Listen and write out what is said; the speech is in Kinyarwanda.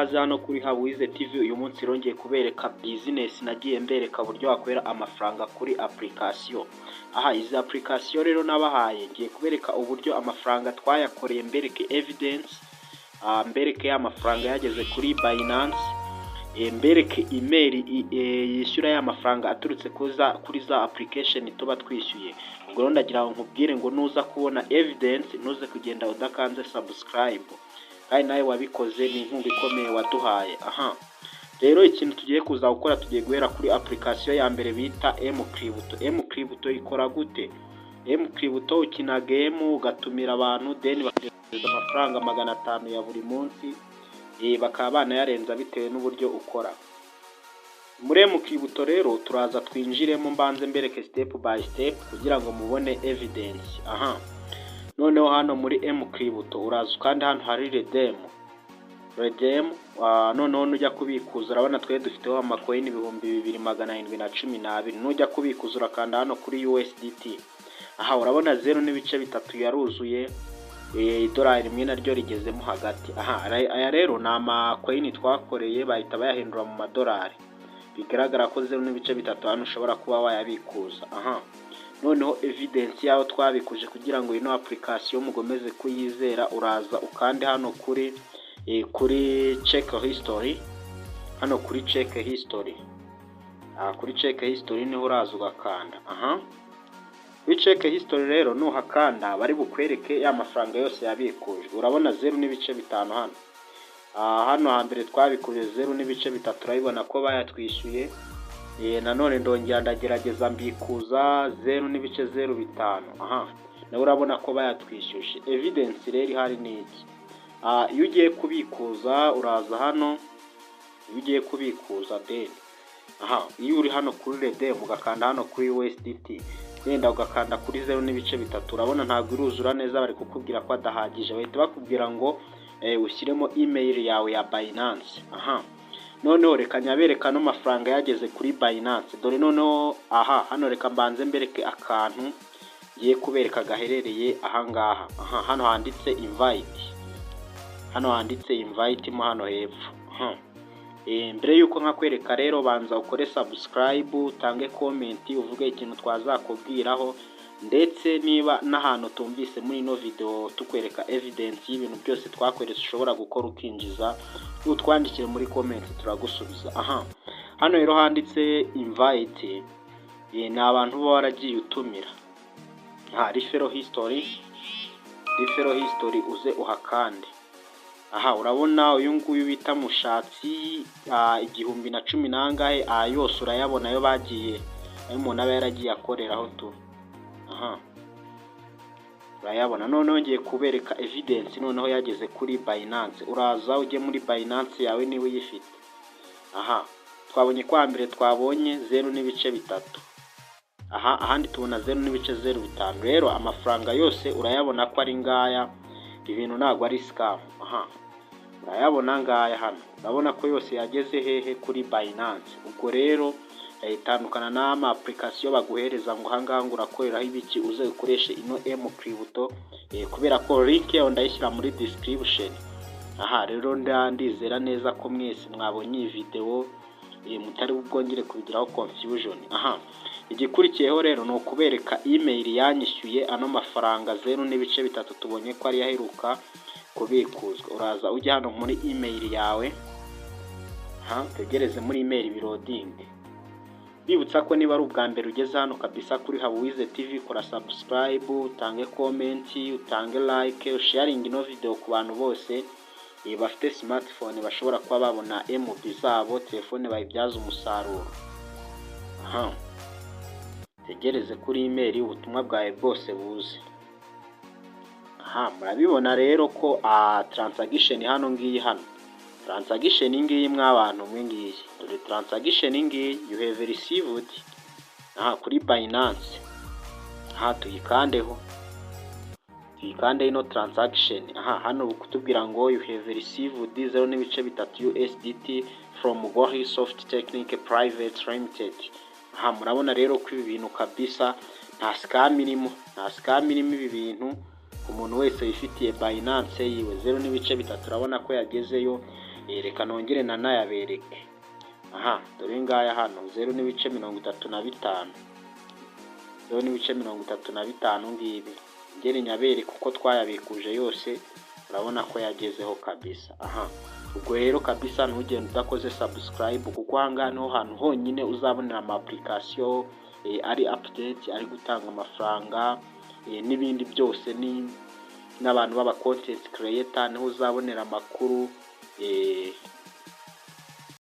ikaze hano kuri Habuwize TV. Uyu munsi rongeye kubereka business nagiye mbereka buryo wakwera amafaranga kuri application. Izi application rero nabahaye ngiye kubereka uburyo amafaranga twayakoreye, mbereke evidence, mbereke amafaranga yageze kuri Binance, mbereke email yishyura ya mafaranga aturutse kuri za application tuba twishyuye. Ubwo ndagira ngo nkubwire ngo nuza kubona evidence ntuze kugenda udakanze subscribe, kandi nawe wabikoze ni inkunga ikomeye waduhaye. Rero ikintu tugiye kuza gukora, tugiye guhera kuri application ya mbere bita mCrypto. mCrypto ikora gute? mCrypto ukina game ugatumira abantu then bakohereza amafaranga 500 ya buri munsi, bakaba banayarenza bitewe n'uburyo ukora. Muri mCrypto rero turaza twinjiremo, mbanze mbereke step by step kugira ngo mubone evidence. Noneho hano muri mCrypto uraza kandi hano hari redeem. Noneho nujya kubikuza urabona twe dufiteho amacoin 2712. Nujya kubikuza urakanda hano kuri USDT. Urabona 0.3 yaruzuye, idolari rimwe naryo rigezemo hagati. Aya rero ni amacoin twakoreye, bahita bayahindura mu madolari. Bigaragara ko 0.3 hano ushobora kuba wayabikuza. Noneho evidence yaho twabikuje kugira ngo ino application mugomeze kuyizera, uraza ukande hano kuri check history. Hano kuri check history, kuri check history niho uraza ugakanda. Kuri check history rero nuhakanda bari bukwereke ya mafaranga yose yabikuje. Urabona 0.5 hano. Hano hambere twabikuje 0.3, urabibona ko bayatwishyuye. Nanone ndongera ndagerageza mbikuza 0.05. Nawe urabona ko bayatwishyuje. Evidence rero ihari ni iki? Iyo ugiye kubikuza uraza hano, iyo ugiye kubikuza then iyo uri hano kuri redeem ugakanda hano kuri USDT, yenda ugakanda kuri 0.3, urabona ntabwo iruzura neza, bari kukubwira ko adahagije. Bahita bakubwira ngo ushyiremo email yawe ya Binance. Noneho reka nyabereka no mafaranga yageze kuri Binance. Dore noneho hano reka mbanze mbereke akantu ngiye kubereka gaherereye ahangaha. Hano handitse invite. Hano handitse invite mo hano hepfo. Mbere yuko nkakwereka rero banza ukore subscribe, utange comment, uvuge ikintu twazakubwiraho, ndetse niba n'ahantu tumvise muri ino video tukwereka evidence y'ibintu byose twakweretse ushobora gukora ukinjiza, utwandikire muri comment turagusubiza. Hano rero handitse invite, ni abantu baba waragiye utumira. Referral history uze uhakande. Urabona uyu nguyu bita Mushatsi 1010 nangahe, yose urayabona yo bagiye ayo umuntu aba yaragiye akoreraho tu. Urayabona. Noneho ngiye kubereka evidence noneho yageze kuri Binance. Uraza ujye muri Binance yawe niba uyifite. Twabonye kwa mbere twabonye 0.3. Ahandi tubona 0.05. Rero amafaranga yose urayabona ko ari ngaya, ibintu ntabwo ari scam. Urayabona ngaya hano, urabona ko yose yageze hehe kuri Binance. Ubwo rero itandukana n'ama application baguhereza ngo hangaha urakoreraho ibiki, uze ukoreshe ino mCrypto, kubera ko link yayo ndayishyira muri description. Rero ndizera neza ko mwese mwabonye iyi video, mutari bwongere kubigiraho confusion. Igikurikiyeho rero no kubereka email yanyishyuye ano mafaranga 0.3 tubonye ko ari yaheruka kubikuzwa. Uraza ujya hano muri email yawe, tegereze muri email biroding. Bibutsa ko niba ari ubwa mbere ugeze hano kabisa kuri Habuwize TV, kora subscribe, utange comment, utange like, sharing ino video ku bantu bose bafite smartphone bashobora kuba babona MB zabo, telefone bayibyaza umusaruro. Tegereze kuri email ubutumwa bwawe bwose buze. Murabibona rero ko transaction hano ngiyi, hano transaction ngiyi mw'abantu mwingiyi. Dore transaction ngiyi you have received kuri Binance. Tuyikandeho, tuyikande ino transaction. Hano kutubwira ngo you have received 0.3 USDT from Gohi Soft Technique Private Limited. Murabona rero ko ibi bintu kabisa nta scam irimo, ibi bintu. Umuntu wese yifitiye Binance yiwe 0.3 urabona ko yagezeyo, reka nongere nanayabereke. Aha dore ngaya hano 0.35, 0.35 ngibi ngere nyabereke uko twayabikuje yose. Urabona ko yagezeho kabisa. Aha ubwo rero kabisa ntugende udakoze subscribe, kuko ahangaha niho hantu honyine uzabonera ama application ari update, ari gutanga amafaranga n'ibindi byose, n'abantu b'aba content creator niho uzabonera amakuru